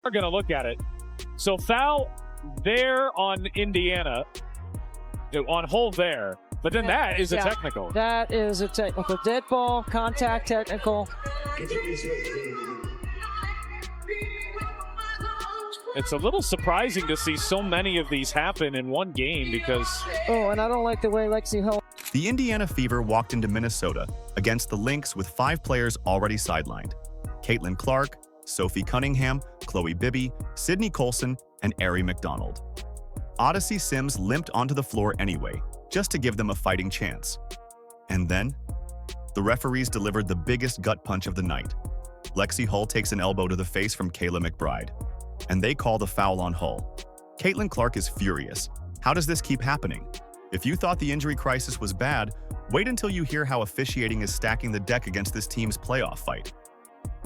We're going to look at it. So foul there on Indiana, on hold there. But then that is a technical. That is a technical. Dead ball, contact technical. It's a little surprising to see so many of these happen in one game because... Oh, and I don't like the way Lexie held. The Indiana Fever walked into Minnesota against the Lynx with 5 players already sidelined. Caitlin Clark, Sophie Cunningham, Chloe Bibby, Sydney Colson, and Aari McDonald. Odyssey Sims limped onto the floor anyway, just to give them a fighting chance. And then, the referees delivered the biggest gut punch of the night. Lexie Hull takes an elbow to the face from Kayla McBride, and they call the foul on Hull. Caitlin Clark is furious. How does this keep happening? If you thought the injury crisis was bad, wait until you hear how officiating is stacking the deck against this team's playoff fight.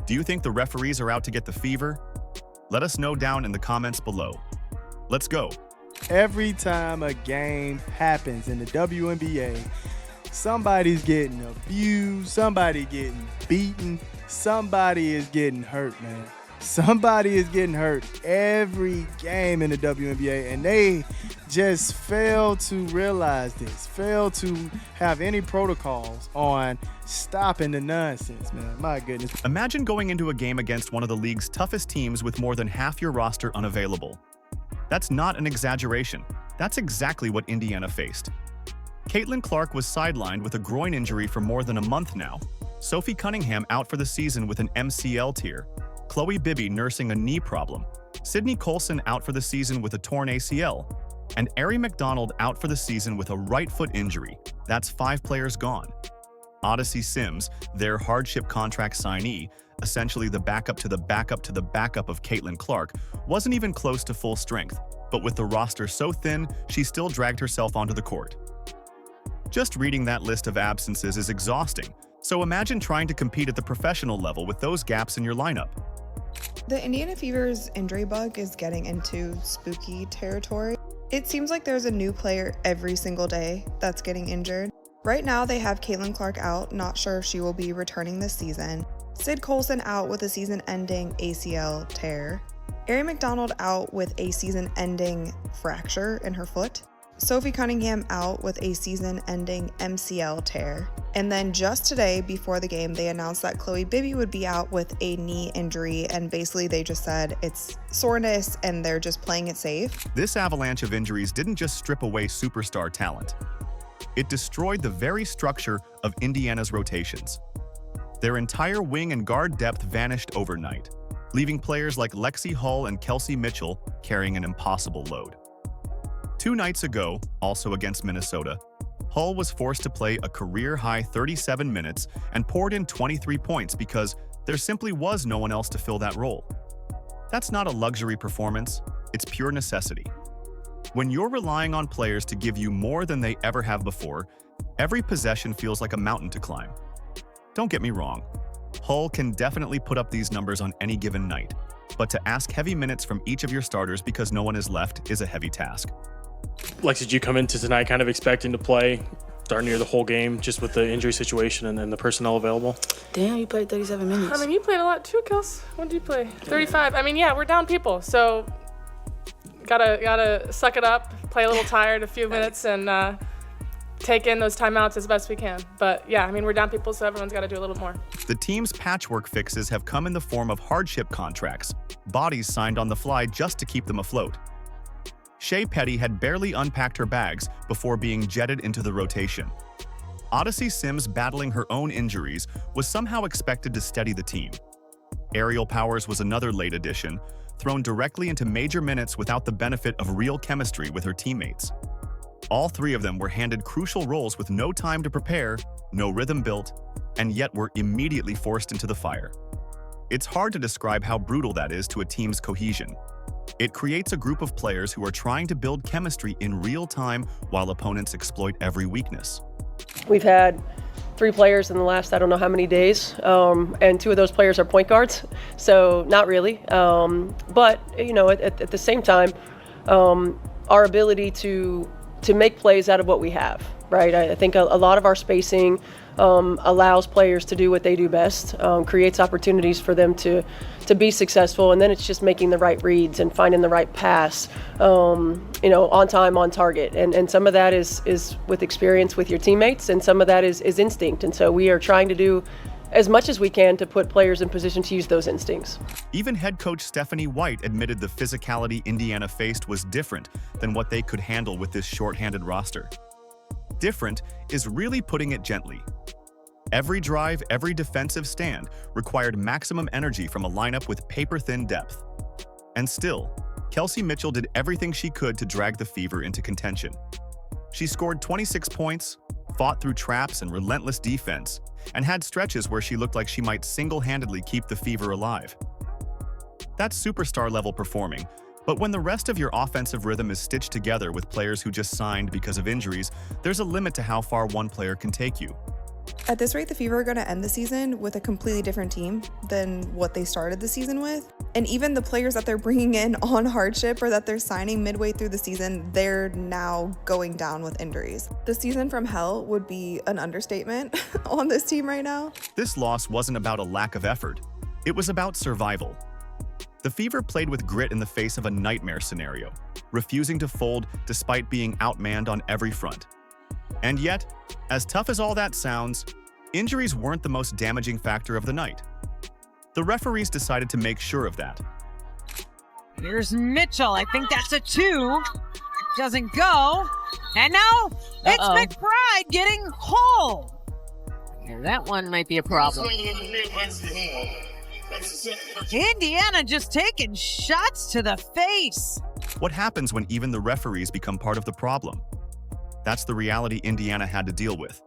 Do you think the referees are out to get the Fever? Let us know down in the comments below. Let's go. Every time a game happens in the WNBA, somebody's getting abused, somebody getting beaten, somebody is getting hurt, man. Somebody is getting hurt every game in the WNBA, and they just fail to realize this, fail to have any protocols on stopping the nonsense, man. My goodness. Imagine going into a game against one of the league's toughest teams with more than half your roster unavailable. That's not an exaggeration. That's exactly what Indiana faced. Caitlin Clark was sidelined with a groin injury for more than a month now. Sophie Cunningham out for the season with an MCL tear. Chloe Bibby nursing a knee problem. Sydney Colson out for the season with a torn ACL. And Aari McDonald out for the season with a right foot injury. That's 5 players gone. Odyssey Sims, their hardship contract signee, essentially the backup to the backup to the backup of Caitlin Clark, wasn't even close to full strength, but with the roster so thin, she still dragged herself onto the court. Just reading that list of absences is exhausting, so imagine trying to compete at the professional level with those gaps in your lineup. The Indiana Fever's injury bug is getting into spooky territory. It seems like there's a new player every single day that's getting injured. Right now they have Caitlin Clark out, not sure if she will be returning this season. Sid Colson out with a season-ending ACL tear. Aari McDonald out with a season-ending fracture in her foot. Sophie Cunningham out with a season-ending MCL tear. And then just today, before the game, they announced that Chloe Bibby would be out with a knee injury, and basically they just said it's soreness and they're just playing it safe. This avalanche of injuries didn't just strip away superstar talent. It destroyed the very structure of Indiana's rotations. Their entire wing and guard depth vanished overnight, leaving players like Lexie Hull and Kelsey Mitchell carrying an impossible load. 2 nights ago, also against Minnesota, Hull was forced to play a career-high 37 minutes and poured in 23 points because there simply was no one else to fill that role. That's not a luxury performance, it's pure necessity. When you're relying on players to give you more than they ever have before, every possession feels like a mountain to climb. Don't get me wrong, Hull can definitely put up these numbers on any given night, but to ask heavy minutes from each of your starters because no one is left is a heavy task. Lexie, did you come into tonight kind of expecting to play darn near the whole game just with the injury situation and the personnel available? Damn, you played 37 minutes. I mean, you played a lot too, Kels. What did you play? 35. I mean, yeah, we're down people, so gotta suck it up, play a little tired a few minutes, and take in those timeouts as best we can. But yeah, I mean, we're down people, so everyone's got to do a little more. The team's patchwork fixes have come in the form of hardship contracts, bodies signed on the fly just to keep them afloat. Shea Petty had barely unpacked her bags before being jetted into the rotation. Odyssey Sims battling her own injuries was somehow expected to steady the team. Aerial Powers was another late addition, thrown directly into major minutes without the benefit of real chemistry with her teammates. All 3 of them were handed crucial roles with no time to prepare, no rhythm built, and yet were immediately forced into the fire. It's hard to describe how brutal that is to a team's cohesion. It creates a group of players who are trying to build chemistry in real time while opponents exploit every weakness. We've had 3 players in the last I don't know how many days, and 2 of those players are point guards, so not really. But you know, at the same time, our ability to make plays out of what we have. right? I think a lot of our spacing allows players to do what they do best, creates opportunities for them to be successful, and then it's just making the right reads and finding the right pass, on time, on target. And some of that is with experience with your teammates, and some of that is instinct. And so we are trying to do as much as we can to put players in position to use those instincts. Even head coach Stephanie White admitted the physicality Indiana faced was different than what they could handle with this shorthanded roster. Different is really putting it gently. Every drive, every defensive stand required maximum energy from a lineup with paper-thin depth. And still, Kelsey Mitchell did everything she could to drag the Fever into contention. She scored 26 points, fought through traps and relentless defense, and had stretches where she looked like she might single-handedly keep the Fever alive. That's superstar-level performing, but when the rest of your offensive rhythm is stitched together with players who just signed because of injuries, there's a limit to how far one player can take you. At this rate, the Fever are going to end the season with a completely different team than what they started the season with. And even the players that they're bringing in on hardship or that they're signing midway through the season, they're now going down with injuries. The season from hell would be an understatement on this team right now. This loss wasn't about a lack of effort. It was about survival. The Fever played with grit in the face of a nightmare scenario, refusing to fold despite being outmanned on every front. And yet, as tough as all that sounds, injuries weren't the most damaging factor of the night. The referees decided to make sure of that. Here's Mitchell. I think that's a 2. Doesn't go. And now it's McBride getting Hull. Yeah, that one might be a problem. Indiana just taking shots to the face. What happens when even the referees become part of the problem? That's the reality Indiana had to deal with.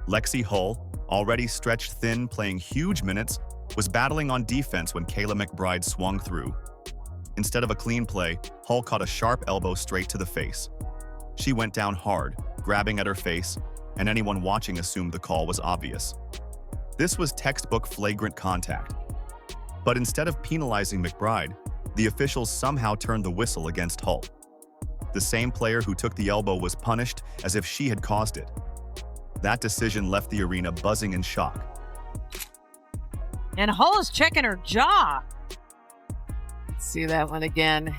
Lexie Hull, already stretched thin, playing huge minutes, was battling on defense when Kayla McBride swung through. Instead of a clean play, Hull caught a sharp elbow straight to the face. She went down hard, grabbing at her face, and anyone watching assumed the call was obvious. This was textbook flagrant contact. But instead of penalizing McBride, the officials somehow turned the whistle against Hull. The same player who took the elbow was punished as if she had caused it. That decision left the arena buzzing in shock. And Hull is checking her jaw. Let's see that one again.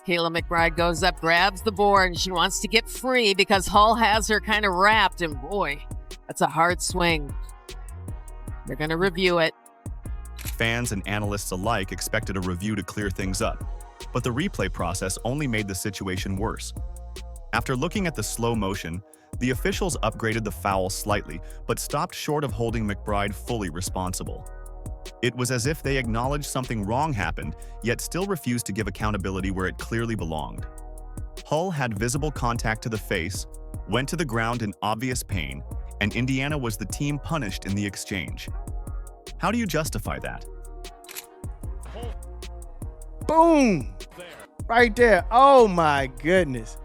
Kayla McBride goes up, grabs the board, and she wants to get free because Hull has her kind of wrapped, and boy, that's a hard swing. They're going to review it. Fans and analysts alike expected a review to clear things up, but the replay process only made the situation worse. After looking at the slow motion, the officials upgraded the foul slightly, but stopped short of holding McBride fully responsible. It was as if they acknowledged something wrong happened, yet still refused to give accountability where it clearly belonged. Hull had visible contact to the face, went to the ground in obvious pain, and Indiana was the team punished in the exchange. How do you justify that? Boom! Right there. Oh my goodness.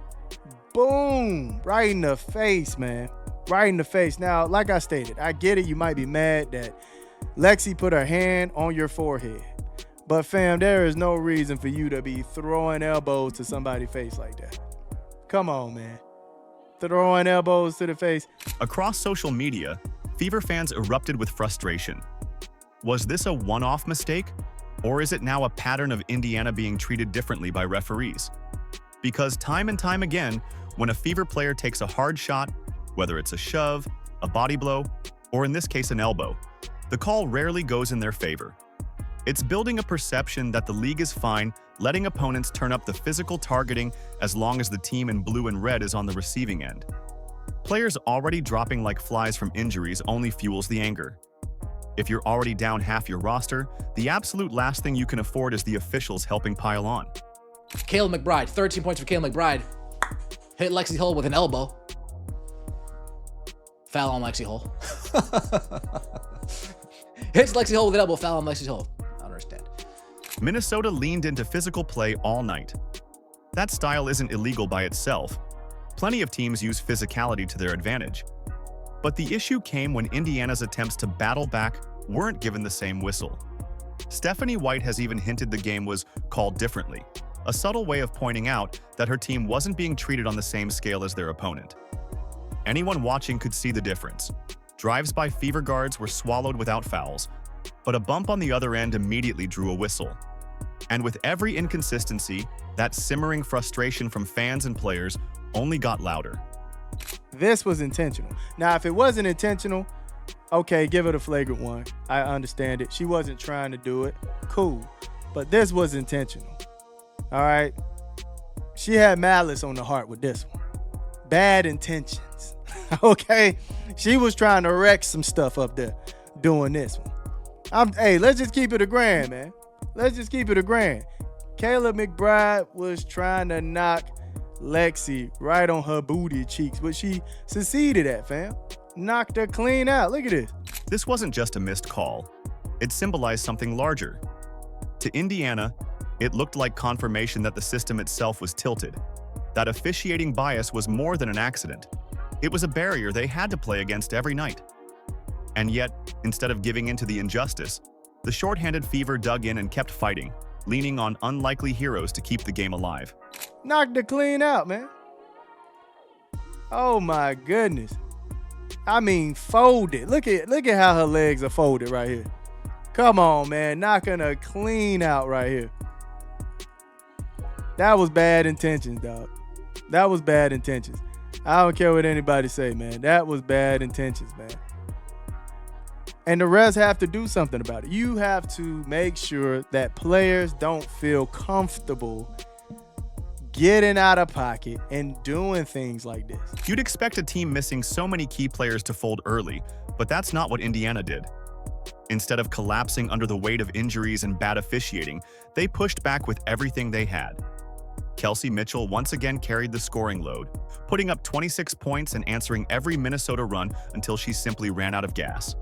Boom! Right in the face, man. Right in the face. Now, like I stated, I get it. You might be mad that Lexie put her hand on your forehead. But fam, there is no reason for you to be throwing elbows to somebody's face like that. Come on, man. Throwing elbows to the face. Across social media, Fever fans erupted with frustration. Was this a one-off mistake? Or is it now a pattern of Indiana being treated differently by referees? Because time and time again, when a Fever player takes a hard shot, whether it's a shove, a body blow, or in this case an elbow, the call rarely goes in their favor. It's building a perception that the league is fine, letting opponents turn up the physical targeting as long as the team in blue and red is on the receiving end. Players already dropping like flies from injuries only fuels the anger. If you're already down half your roster, the absolute last thing you can afford is the officials helping pile on. Kayla McBride, 13 points for Kayla McBride. Hit Lexie Hull with an elbow. Foul on Lexie Hull. Hits Lexie Hull with an elbow, foul on Lexie Hull. I don't understand. Minnesota leaned into physical play all night. That style isn't illegal by itself. Plenty of teams use physicality to their advantage. But the issue came when Indiana's attempts to battle back weren't given the same whistle. Stephanie White has even hinted the game was called differently, a subtle way of pointing out that her team wasn't being treated on the same scale as their opponent. Anyone watching could see the difference. Drives by Fever guards were swallowed without fouls, but a bump on the other end immediately drew a whistle. And with every inconsistency, that simmering frustration from fans and players only got louder. This was intentional. Now, if it wasn't intentional, okay, give it a flagrant one. I understand it. She wasn't trying to do it. Cool. But this was intentional. All right? She had malice on the heart with this one. Bad intentions. Okay? She was trying to wreck some stuff up there doing this one. Hey, let's just keep it a grand, man. Let's just keep it a grand. Kayla McBride was trying to knock Lexie right on her booty cheeks, but she succeeded at, fam. Knocked her clean out. Look at this. This wasn't just a missed call. It symbolized something larger. To Indiana, it looked like confirmation that the system itself was tilted. That officiating bias was more than an accident. It was a barrier they had to play against every night. And yet, instead of giving in to the injustice, the shorthanded Fever dug in and kept fighting, leaning on unlikely heroes to keep the game alive. Knocked her clean out, man. Oh my goodness. I mean, folded. Look at how her legs are folded right here. Come on, man. Knocking her clean out right here. That was bad intentions, dog. That was bad intentions. I don't care what anybody say, man. That was bad intentions, man. And the refs have to do something about it. You have to make sure that players don't feel comfortable getting out of pocket and doing things like this. You'd expect a team missing so many key players to fold early, but that's not what Indiana did. Instead of collapsing under the weight of injuries and bad officiating, they pushed back with everything they had. Kelsey Mitchell once again carried the scoring load, putting up 26 points and answering every Minnesota run until she simply ran out of gas.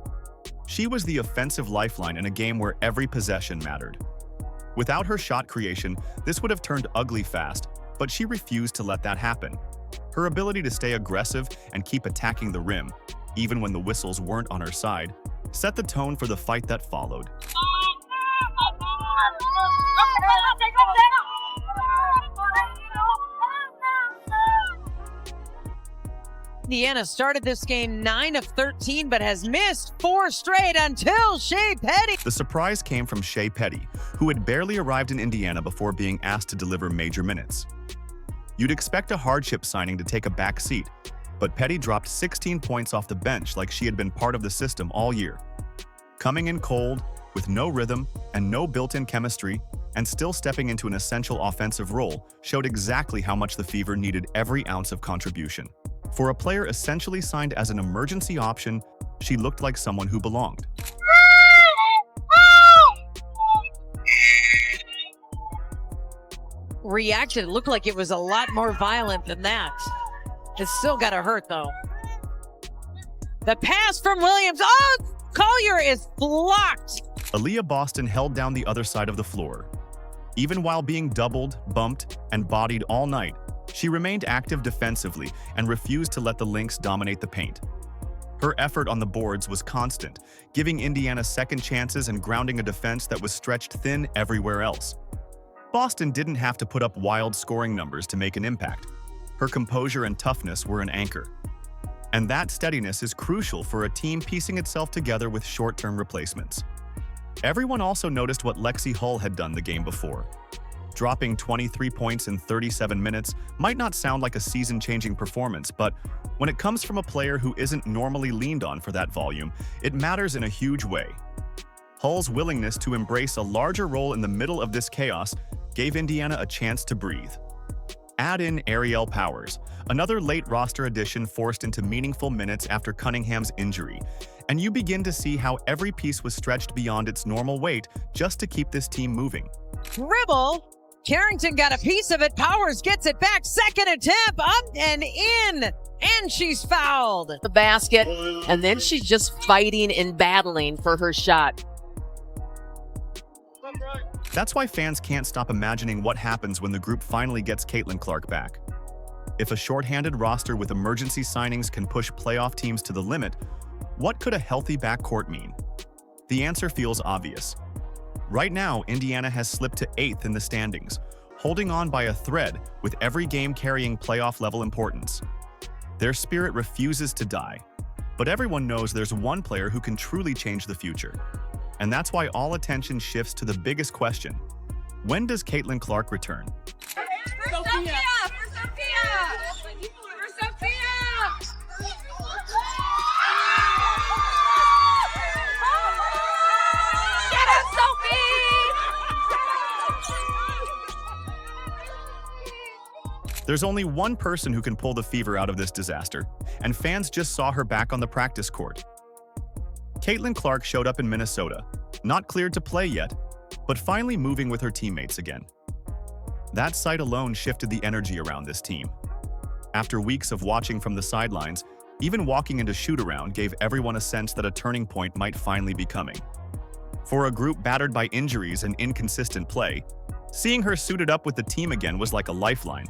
She was the offensive lifeline in a game where every possession mattered. Without her shot creation, this would have turned ugly fast, but she refused to let that happen. Her ability to stay aggressive and keep attacking the rim, even when the whistles weren't on her side, set the tone for the fight that followed. Indiana started this game 9 of 13, but has missed 4 straight until Shea Petty. The surprise came from Shea Petty, who had barely arrived in Indiana before being asked to deliver major minutes. You'd expect a hardship signing to take a back seat, but Petty dropped 16 points off the bench like she had been part of the system all year. Coming in cold, with no rhythm and no built-in chemistry, and still stepping into an essential offensive role, showed exactly how much the Fever needed every ounce of contribution. For a player essentially signed as an emergency option, she looked like someone who belonged. Reaction looked like it was a lot more violent than that. It still gotta hurt though. The pass from Williams. Oh, Collier is blocked. Aaliyah Boston held down the other side of the floor. Even while being doubled, bumped, and bodied all night, she remained active defensively and refused to let the Lynx dominate the paint. Her effort on the boards was constant, giving Indiana second chances and grounding a defense that was stretched thin everywhere else. Boston didn't have to put up wild scoring numbers to make an impact. Her composure and toughness were an anchor. And that steadiness is crucial for a team piecing itself together with short-term replacements. Everyone also noticed what Lexie Hull had done the game before. Dropping 23 points in 37 minutes might not sound like a season-changing performance, but when it comes from a player who isn't normally leaned on for that volume, it matters in a huge way. Hull's willingness to embrace a larger role in the middle of this chaos gave Indiana a chance to breathe. Add in Ariel Powers, another late roster addition forced into meaningful minutes after Cunningham's injury, and you begin to see how every piece was stretched beyond its normal weight just to keep this team moving. Dribble. Carrington got a piece of it. Powers gets it back. Second attempt, up and in. And she's fouled. The basket, and then she's just fighting and battling for her shot. That's why fans can't stop imagining what happens when the group finally gets Caitlin Clark back. If a shorthanded roster with emergency signings can push playoff teams to the limit, what could a healthy backcourt mean? The answer feels obvious. Right now, Indiana has slipped to 8th in the standings, holding on by a thread with every game carrying playoff-level importance. Their spirit refuses to die. But everyone knows there's one player who can truly change the future. And that's why all attention shifts to the biggest question. When does Caitlin Clark return? There's only one person who can pull the Fever out of this disaster, and fans just saw her back on the practice court. Caitlin Clark showed up in Minnesota, not cleared to play yet, but finally moving with her teammates again. That sight alone shifted the energy around this team. After weeks of watching from the sidelines, even walking into shoot-around gave everyone a sense that a turning point might finally be coming. For a group battered by injuries and inconsistent play, seeing her suited up with the team again was like a lifeline.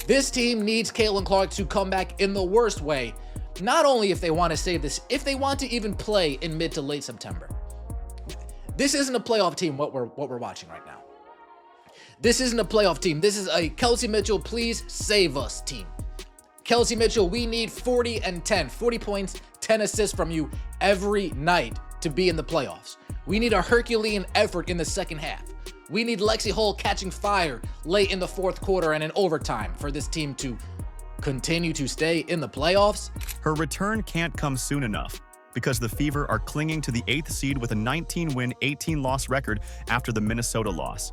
This team needs Caitlin Clark to come back in the worst way, not only if they want to save this, if they want to even play in mid to late September. This isn't a playoff team, what we're watching right now. This isn't a playoff team. This is a Kelsey Mitchell, please save us team. Kelsey Mitchell, we need 40 and 10, 40 points, 10 assists from you every night to be in the playoffs. We need a Herculean effort in the second half. We need Lexie Hull catching fire late in the fourth quarter and in overtime for this team to continue to stay in the playoffs. Her return can't come soon enough because the Fever are clinging to the 8th seed with a 19-win, 18-loss record after the Minnesota loss.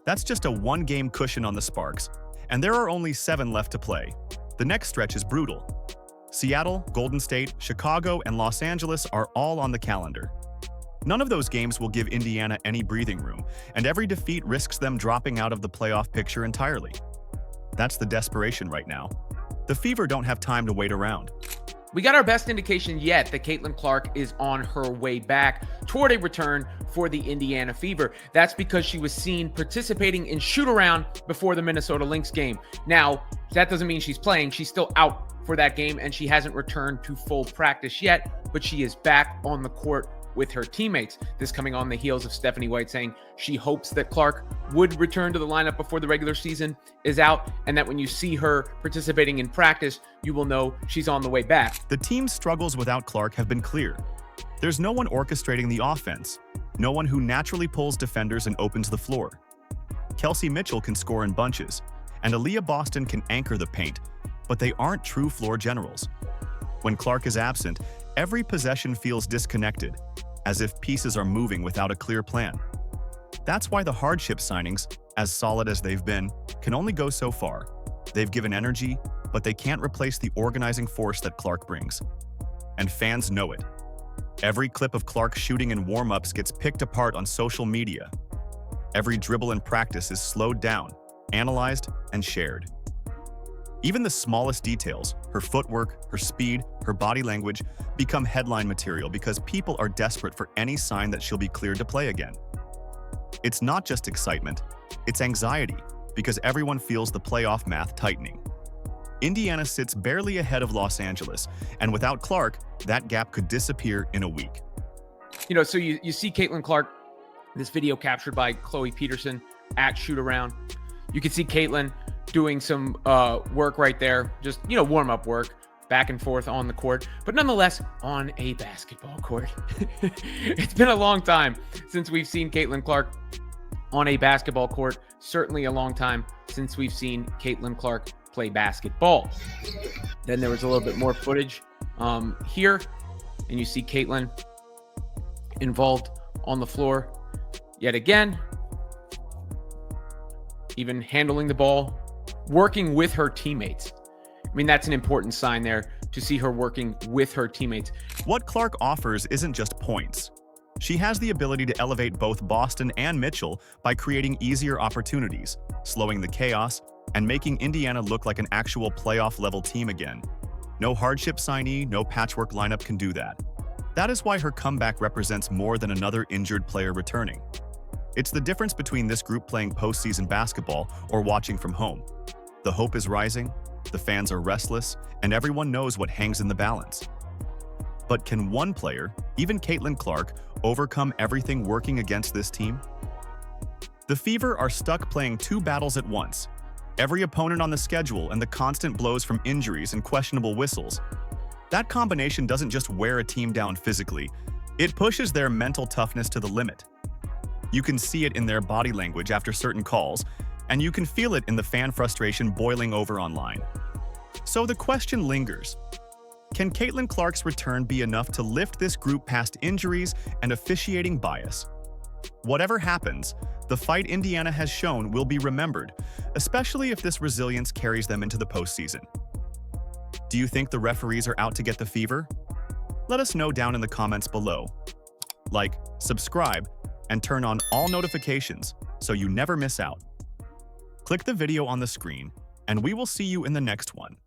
That's just a one-game cushion on the Sparks, and there are only 7 left to play. The next stretch is brutal. Seattle, Golden State, Chicago, and Los Angeles are all on the calendar. None of those games will give Indiana any breathing room, and every defeat risks them dropping out of the playoff picture entirely. That's the desperation right now. The Fever don't have time to wait around. We got our best indication yet that Caitlin Clark is on her way back toward a return for the Indiana Fever. That's because she was seen participating in shoot-around before the Minnesota Lynx game. Now, that doesn't mean she's playing. She's still out for that game, and she hasn't returned to full practice yet, but she is back on the court with her teammates. This coming on the heels of Stephanie White saying she hopes that Clark would return to the lineup before the regular season is out, and that when you see her participating in practice, you will know she's on the way back. The team's struggles without Clark have been clear. There's no one orchestrating the offense, no one who naturally pulls defenders and opens the floor. Kelsey Mitchell can score in bunches, and Aaliyah Boston can anchor the paint, but they aren't true floor generals. When Clark is absent, every possession feels disconnected, as if pieces are moving without a clear plan. That's why the hardship signings, as solid as they've been, can only go so far. They've given energy, but they can't replace the organizing force that Clark brings. And fans know it. Every clip of Clark shooting in warm-ups gets picked apart on social media. Every dribble in practice is slowed down, analyzed, and shared. Even the smallest details, her footwork, her speed, her body language, become headline material because people are desperate for any sign that she'll be cleared to play again. It's not just excitement, it's anxiety, because everyone feels the playoff math tightening. Indiana sits barely ahead of Los Angeles, and without Clark, that gap could disappear in a week. You know, so you see Caitlin Clark, this video captured by Chloe Peterson at shoot-around. You can see Caitlin doing some work right there, just, you know, warm-up work, back and forth on the court, but nonetheless on a basketball court. It's been a long time since we've seen Caitlin Clark on a basketball court, certainly a long time since we've seen Caitlin Clark play basketball. Then there was a little bit more footage here, and you see Caitlin involved on the floor yet again, even handling the ball, working with her teammates. I mean, that's an important sign there, to see her working with her teammates. What Clark offers isn't just points. She has the ability to elevate both Boston and Mitchell by creating easier opportunities, slowing the chaos, and making Indiana look like an actual playoff-level team again. No hardship signee, no patchwork lineup can do that. That is why her comeback represents more than another injured player returning. It's the difference between this group playing postseason basketball or watching from home. The hope is rising, the fans are restless, and everyone knows what hangs in the balance. But can one player, even Caitlin Clark, overcome everything working against this team? The Fever are stuck playing 2 battles at once. every opponent on the schedule, and the constant blows from injuries and questionable whistles. That combination doesn't just wear a team down physically, it pushes their mental toughness to the limit. You can see it in their body language after certain calls, and you can feel it in the fan frustration boiling over online. So the question lingers. Can Caitlin Clark's return be enough to lift this group past injuries and officiating bias? Whatever happens, the fight Indiana has shown will be remembered, especially if this resilience carries them into the postseason. Do you think the referees are out to get the Fever? Let us know down in the comments below. Like, subscribe, and turn on all notifications so you never miss out. Click the video on the screen, and we will see you in the next one.